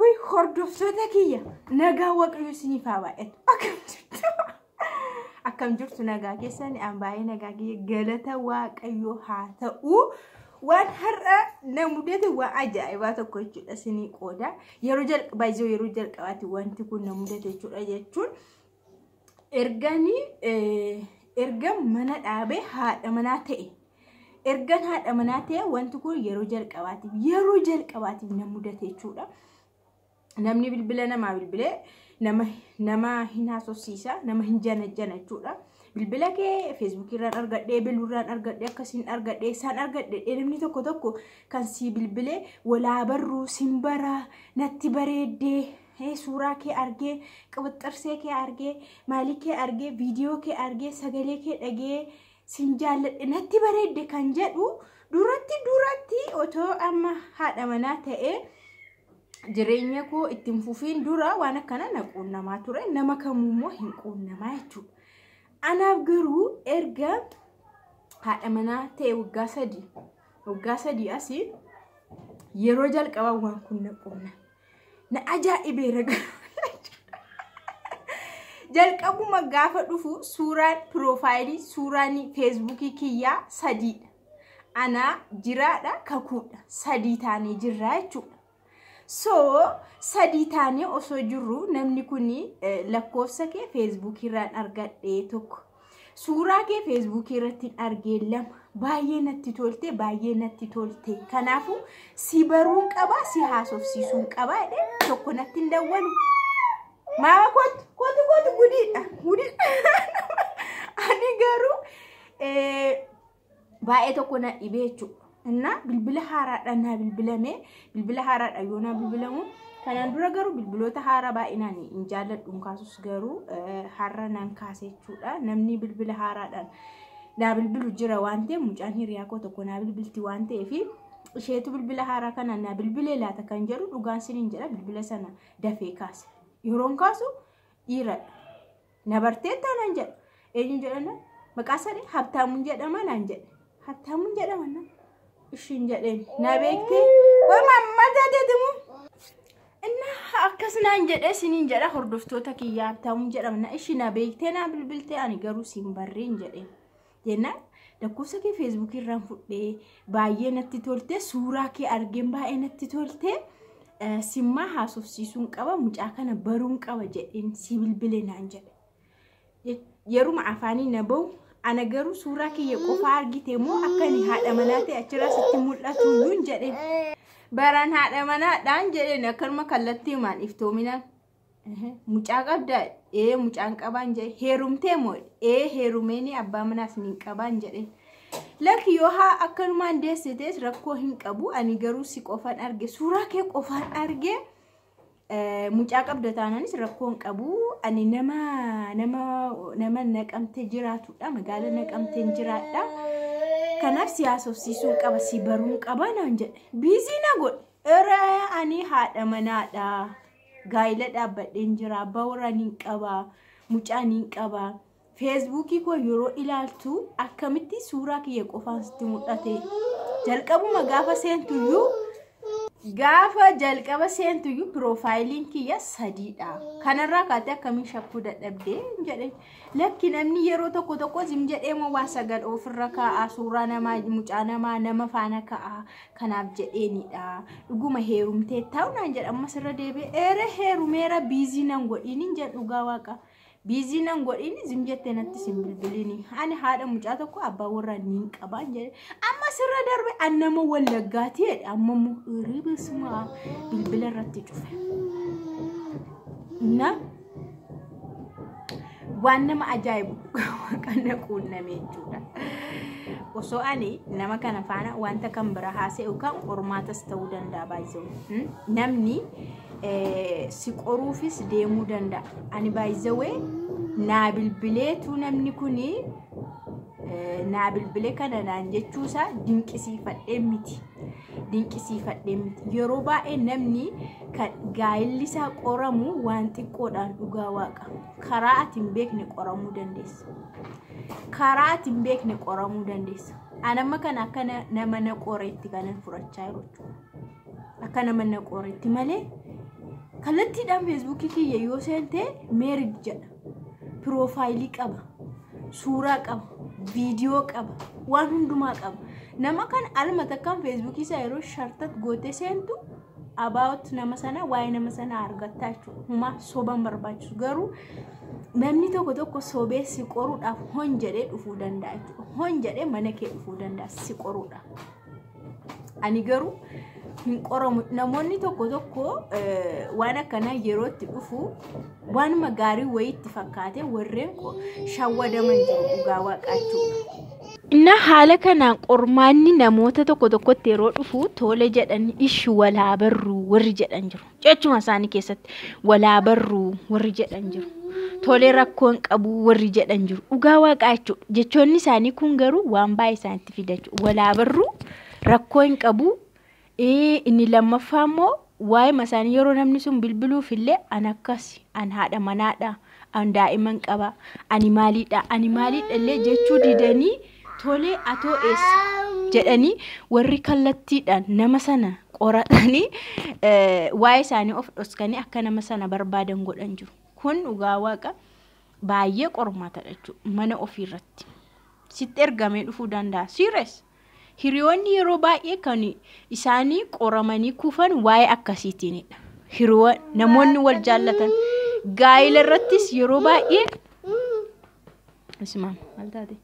way hordoftoota kiyya nagaa waaqayyo isiniif haa baay'atu akkam jirtu nagaa keessan an baay'ee nagaa kiyya galata waaqayyo haa ta'u waan har'a namudete waan ajaa'ibaa tokko jechuudha isinii qooda yeroo jalqabaati wanti kun namudete jechuudha jechuun erga mana dhaabee haadha manaa ta'e ergan haadha manaa ta'e wanti kun yeroo jalqabaatiif namudete jechuudha. Namni bilbila namaa bilbilee nama hin haasofsiisa nama hin janajjana jechuudha. Bilbila kee Facebook irraan argadhee bilurraan argadhee akkasiin argadhee isaan argadhee namni tokko kan si bilbilee walaa barruu simbara natti bareeddee suuraa kee argee qabaxarsee kee argee maalii kee argee viidiyoo kee argee sagalee kee dhagee sin jaalladhe natti bareedde kan jedhu duratti otoo amma haadha manaa ta'ee jireenya koo ittiin fufiin dura waan akkana naquunnamaa ture nama kamummoo hin quunnamaa jechuudha. Anaaf garuu erga haadha manaa ta'e waggaa sadii asii yeroo jalqabaa waan kun naquunna na ajaa'ibeera jalqabuma gaafa dhufu suuraan piroofaayilii suuraan feesbuukii kiyyaa sadiidha. Anaa jiraadha kakuudha sadii taanee jirraa jechuudha. So sadii taanee osoo jirru namni kuni lakkoofsa kee Facebook irraan argadhee tokko suuraa kee Facebook irratti argee lama baay'ee natti tolte kanaafu si baruun qaba si haasofsiisuun qaba tokko natti hin dawwalu maama kootu gudiidha ani garuu baay'ee tokko na dhibee jechuudha. Inna bilbila haaraadha na bilbila haaraadha yoo na bilbilamu kanaan dura garuu bilbiloota haaraa baay'inaan hin jaalladhu kaasus garuu har'a nan kaasee jechuudha. Namni bilbila haaraadhaan na bilbilu jira waan ta'eef mucaan hiriyaa koo tokko na bilbilti waan ta'eef isheetu bilbila haaraa kana na bilbilee laata kan jedhu dhugaan siniin jedha bilbila sana dafee kaase yeroon kaasu dhiira na bartee taanaan jedha eenyu jedhana maqaa sadii Habtaamuun jedhama naan jedhe Habtaamuun jedhama na ishiin jedheen na beektee mammataa deemu inna akkasnaan jedhe siniin jedha hordoftoota kiyyaa Habtaamuun jedhama na ishii na beektee na bilbiltee ani garuu siin barreen jedheen jenna lakkoofsa kee Facebook irraan fudhee baay'ee natti tolte suuraa kee argeen baay'ee natti tolte simmaa haasofsiisuun qaba mucaa kana baruun qaba jedheen si bilbilee naan jedhe yeruma afaanii na bahu ana garuu suuraa kiyya qofa argite moo akkani haadha manaa ta'e achirraa sitti mul'atu yuun jedhe baraan haadha manaadhaan jedheen akkanuma kallattii maan iftoominaan mucaa qabda mucaan qabaan jedhe heerumtee moo heerumeeni abbaa manaas niin qabaan jedhe lakki yoo haa akkanumaan deessites rakkoo hin qabu ani garuu si qofaan arge suuraa kee qofaan arge mucaa qabda taanaanis rakkoon qabu ani nama naqamtee jiraatudha magaala naqamtee jiraadha kanaaf si haasofsiisuun qaba si baruun qaba naan jedhe biizii na godhe ani haadha manaadha gaayila dhaabbadheen jira bawra niin qaba mucaa niin qaba Facebookii koo yeroo ilaaltu akkamitti suuraa kiyya qofaan sitti mul'ate jalqabuma gaafa seentuyyuu piroofaayiliin kiyya sadiidha kanarraa kaatee akkamiin shakkuu dadhabdee jedhe lakki namni yeroo tokko sim jedhee moo waa sagal ofirra kaa'aa suuraa namaa mucaa nama faana kaa'aa kanaaf jedheenidha dhuguma heerumtee ta'u naan jedha ammas irra deebi'ee heerumeera biizii nan godhiin jedhu dhugaa waaqa biizii nan godhiin sim jettee natti sin bilbilini ani haadha mucaa tokko abbaa warraa niin qabaan jedhe amma sirra darbe annama wallaggaati jedhe ammamoo iribisuma bilbila irratti cufe na waan nama ajaa'ibu kana quunname jechuudha. Osoo ani nama kana faana wanta kan bira haasa'u kan qormaatas ta'uu danda'a baay'ee namni si qoruufis deemuu danda'a ani baay'ee naa bilbileetu namni kuni naa bilbile kana naan jechuusaa dinqisiifadhee miti yeroo baay'ee namni kan gaayillisaa qoramu waan xiqqoodhaan dhugaa waaqa karaa ati hin beekne qoramuu dandeessa anamma kana akka nama na qoreetti kanan furachaa jiru akka nama na qoreetti malee kallattiidhaan feesbuukii kiyya yoo seente meerid jedha piroofaayilii qaba suuraa qaba viidiyoo qaba waan hundumaa qaba nama kan alma takkaan feesbuukii isaa yeroo shartat gootee seentu about nama sana waa'ee nama sana argattaa jechuudha huma soban barbaachisu garuu namni tokko sobee si qoruudhaaf hon jedhee dhufuu danda'a jechuudha hon jedhee mana kee dhufuu danda'a si qoruudhaaf ani garuu hin qoramu namoonni tokko waan akkana yerootti dhufu waan magaarii wayiitti fakkaate warreen shawwadaman jiru dhugaa waaqaachuu inna haala kanaan qormaanni namoota tokkotti yeroo dhufu tole jedhan ishi walaa barru warri jedhan jiru jechuma isaanii keessatti walaa barru warri jedhan jiru tole rakkoon qabu warri jedhan jiru dhugaa waaqaachuu jechoonni isaanii kun garuu waan baay'ee isaanitti fidachu walaa barru rakkoon qabu inni lammaffaa immoo waa'ee masaanii yeroo namni sun bilbiluuf illee an akkasi an haadha manaadha an daa'iman qaba ani maaliidha illee jechuu didanii tole atoo eessa jedhanii warri kallattiidhaan nama sana qoratanii waa'ee isaanii of dhoskanii akka nama sana barbaadan godhan jiru kun dhugaa waaqa baay'ee qormaatadha jechuudha mana ofiirratti sitti ergamee dhufuu danda'a serious hiriyoonni yeroo baay'ee kan isaanii qoramanii kufan waa'ee akkasiitiinidha hiriyoon namoonni wal jaallatan gaa'ila irrattis yeroo baay'ee ismaan maltaate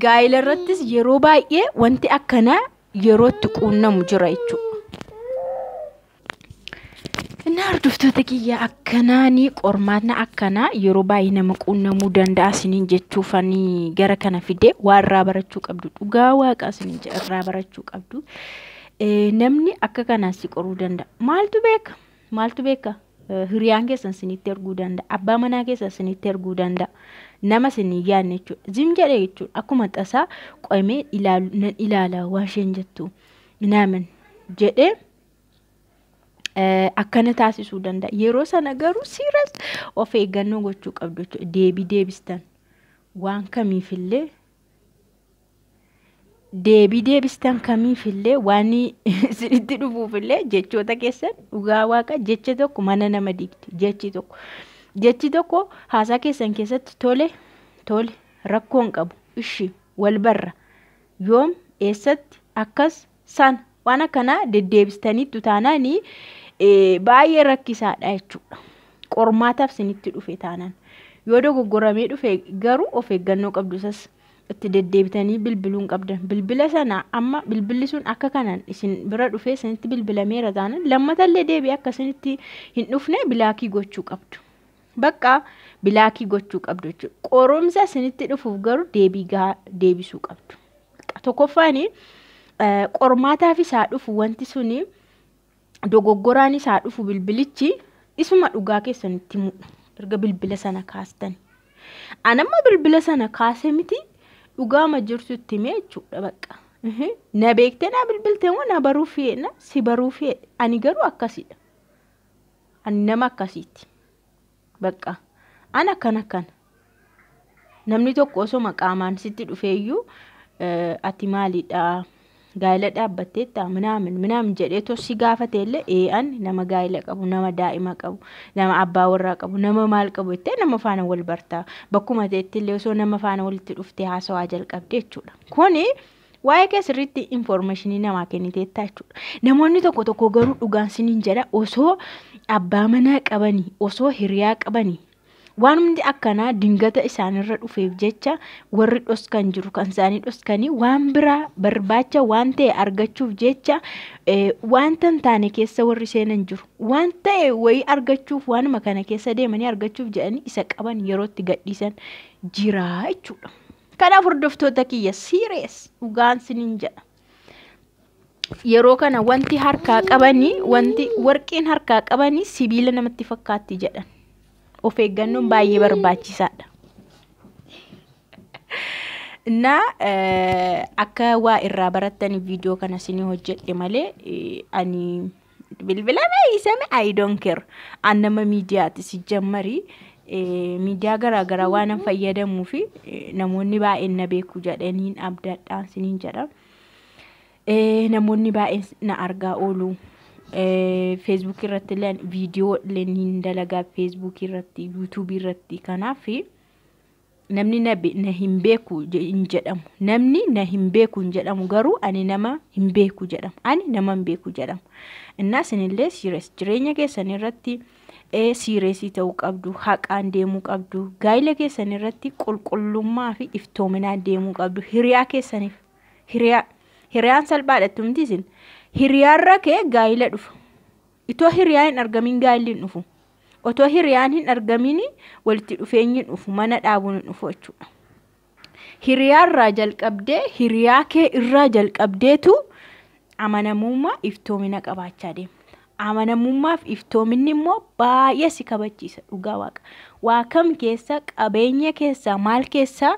gaa'ila irrattis yeroo baay'ee wanti akkanaa yerootti quunnamu jira jechuudha hordoftoota kiyya akkanaanii qormaatna akkanaa yeroo baay'ee nama quunnamuu danda'a siniin jechuufanii gara kana fide waan irraa barachuu qabdu dhugaa waaqa siniin irraa barachuu qabdu namni akka kanaa si qoruu danda'a maaltu beeka hiriyaan keessan sinitti erguu danda'a abbaa manaa keessan sinitti erguu danda'a nama sinii yaadne jechuudha zim jedhee jechuudha akkuma tasaa qo'amee ilaala waan isheen jettu naaman jedhee akkana taasisuu danda'a yeroo sana garuu serious of eeggannoo gochuu qabdu jechuudha deebistan waan kamiifillee deebistan kamiifillee waan isinitti dhufuufillee jechoota keessan dhugaa waaqa jecha tokko mana nama digti jechi tokko haasaa keessan keessatti tole rakkoon qabu ishi wal barra yoom eessatti akkas san waan akkanaa deddeebistaniitu taanaanii baay'ee rakkisaadha jechuudha qormaataaf isinitti dhufe taanaan yoo dogoggoramee dhufe garuu of eeggannoo qabdu isas itti deddeebitanii bilbiluun qabdan bilbila sana amma bilbilli sun akka kanaan isin bira dhufe isinitti bilbilameera taanaan lammatallee deebii akka isinitti hin dhufne bilaakii gochuu qabdu bakka bilaakii gochuu qabdu jechuudha qoromsa isinitti dhufuuf garuu deebii gahaa deebisuu qabdu tokkoffaanii qormaataaf isaa dhufu wanti suni dogoggoraan isaa dhufu bilbilichi isuma dhugaa keessanitti muudha erga bilbila sana kaastan anamma bilbila sana kaase miti dhugaama jirtutti mee jechuudha bakka na beektee na bilbiltee moo na baruu feena si baruu fee ani garuu akkasidha ani nama akkasiiti bakka ana kana namni tokko osoo maqaamaan sitti dhufeeyyuu ati maalidha gaa'ela dhaabbatteetta minaamin jedhee tossi gaafateellee an nama gaa'ela qabu nama daa'ima qabu nama abbaa warraa qabu nama maal qabu ittee nama faana wal bartaa bakkuma ta'ettillee osoo nama faana walitti dhuftee haasawaa jalqabde jechuudha kuni waa'ee keessirriitti informationii namaa kenniteetta jechuudha namoonni tokko garuu dhugaan siniin jedha osoo abbaa manaa qabanii osoo hiriyaa qabanii waan hundi akkanaa dingata isaanirra dhufeef jecha warri dhoskan jiru kan isaanii dhoskanii waan biraa barbaacha waan ta'e argachuuf jecha wanta hin taane keessa warri seenan jiru waan ta'e wayii argachuuf waanuma kana keessa deemanii argachuuf jedhanii isa qaban yerootti gadhiisan jira jechuudha kanaaf hordoftoota kiyya serious dhugaan siniin jedha yeroo kana wanti harkaa qabanii wanti warqiin harkaa qabanii sibiila namatti fakkaatti jedhan of eeggannoon baay'ee barbaachisaadha. Na akka waa irraa barattan viidiyoo kana sinii hojjedhe malee ani bilbila isame I don't care annama miidiyaati si jammari miidiyaa garaa waan fayyadamuu fi namoonni baay'een na beeku jedhaniin abdaadhaan siniin jedha namoonni baay'een na argaa oolu Facebook irratti illee viidiyoo illee hin dalagaa Facebook irratti YouTube irratti kanaaf namni na hin beeku hin jedhamu namni na hin beeku hin jedhamu garuu ani nama hin beeku jedhamu ani nama hin beeku jedhamu inna sinillee serious jireenya keessan irratti serious ta'uu qabdu haqaan deemuu qabdu gaayila keessan irratti qulqullummaa fi iftoominaan deemuu qabdu hiriyaa keessaniif hiriyaan salphaadha tumtiisin hiriyaarra kee gaayila dhufu itoo hiriyaa hin argamin gaayilli hin dhufu otoo hiriyaan hin argamin walitti dhufeenyi dhufu mana dhaabuun dhufu jechuudha hiriyaarraa jalqabdee hiriyaa kee irraa jalqabdeetu amanamummaa iftoomina qabaachaa deema amanamummaaf iftoominni immoo baay'ee si kabachiisa dhugaa waaqa waa kam keessa qabeenya keessa maal keessa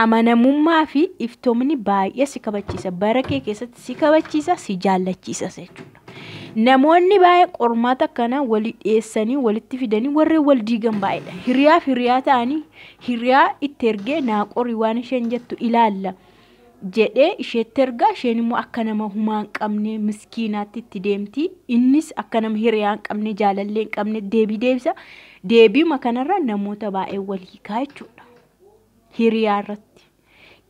amanamummaa fi iftoominni baay'ee si kabachiisa bara kee keessatti si kabachiisa si jaallachiisa jechuudha namoonni baay'ee qormaata kana walii dhiyeessanii walitti fidanii warri wal diigan baay'eedha hiriyaa ta'anii hiriyaa itti ergee naaqorii waan isheen jettu ilaalla jedhee isheetti ergaa isheen immoo akka nama humaan qabne miskiinaatti itti deemti innis akka nama hiriyaa hin qabne jaalallee hin qabne deebii deebisa deebiima kanarra namoota baay'ee walii kaa jechuudha hiriyaa irratti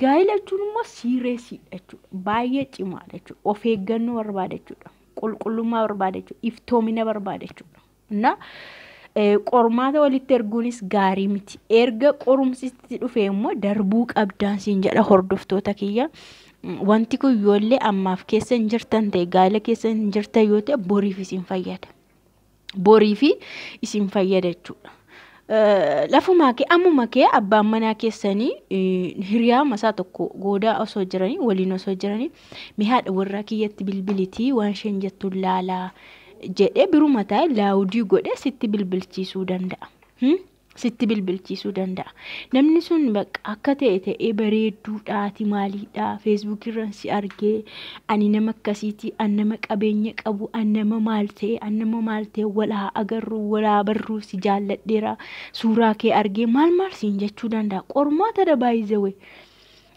gaayila jechuun immoo siireesiidha jechuudha baay'ee cimaadha jechuudha of eeggannoo barbaada jechuudha qulqullummaa barbaada jechuudha iftoomina barbaada jechuudha na qormaata walitti erguunis gaarii miti erga qorumsitti dhufe immoo darbuu qabdaan siin jedha hordoftoota kiyya wanti kun yoollee ammaaf keessa hin jirtan ta'e gaayila keessa hin jirtan yoo ta'e boriif isin fayyada boriif isin fayyada jechuudha lafuma kee ammuma kee abbaan manaa keessanii hiriyaa masaa tokko goodaa osoo jiranii waliin osoo jiranii mihaadha warra kiyyatti bilbilitii waan isheen jettu laalaa jedhee biruma ta'e laawudii godhee sitti bilbilchiisuu danda'a. Sitti bilbilchiisuu danda'a. Namni sun akka ta'e bareedduudhaati maaliidha Facebook irra si argee ani nama akkasiiti an nama qabeenya qabu an nama maal ta'e walaa agarru walaa barru si jaalladheera suuraa kee argee maal siin jechuu danda'a. Qormaata da baay'isawee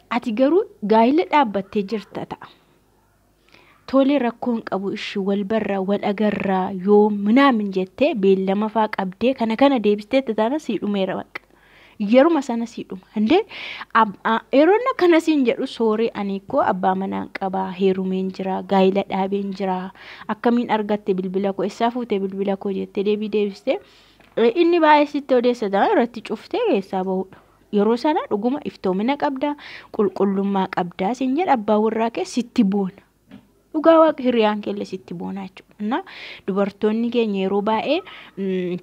ati garuu gaayila dhaabbattee jirta ta'a. Tole rakkoon qabu ishi wal barra wal agarraa yoo minaamin jettee beellama faa qabdee kana deebistee taana si dhumeera baqa yeruma sana si dhuma ande yeroonna kana siin jedhu sooree ani ko abbaa manaan qabaa heerumeen jira gaayila dhaabeen jira akkamiin argatte bilbila koo isaa fuute bilbila koo jettee deebistee inni baay'ee sitti odeessa taana irratti cuftee keessaa bahudha yeroo sana dhuguma iftoomina qabda qulqullummaa qabda siin jedha abbaa warraa kee sitti boona dhugaa waaqa hiriyaan kelle sitti boonaa jechuudha dubartoonni keenya yeroo baay'ee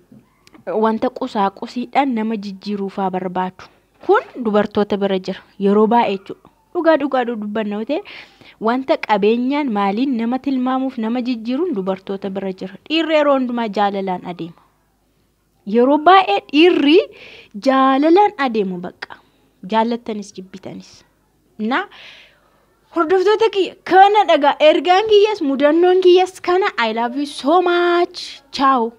wanta qusaaqosiidhaan nama jijjiiruufaa barbaadu kun dubartoota bira jira yeroo baay'ee jechuudha dhugaa dubbanna ta'e wanta qabeenyaan maaliin nama tilmaamuuf nama jijjiiruun dubartoota bira jira dhiirri yeroo hundumaa jaalalaan adeema yeroo baay'ee dhiirri jaalalaan adeemu baqa jaallattanis jibbitanis na hordoftoota kiyya kana dhagaa ergaan kiyyas mudannoon kiyyas kana I love you so much ciao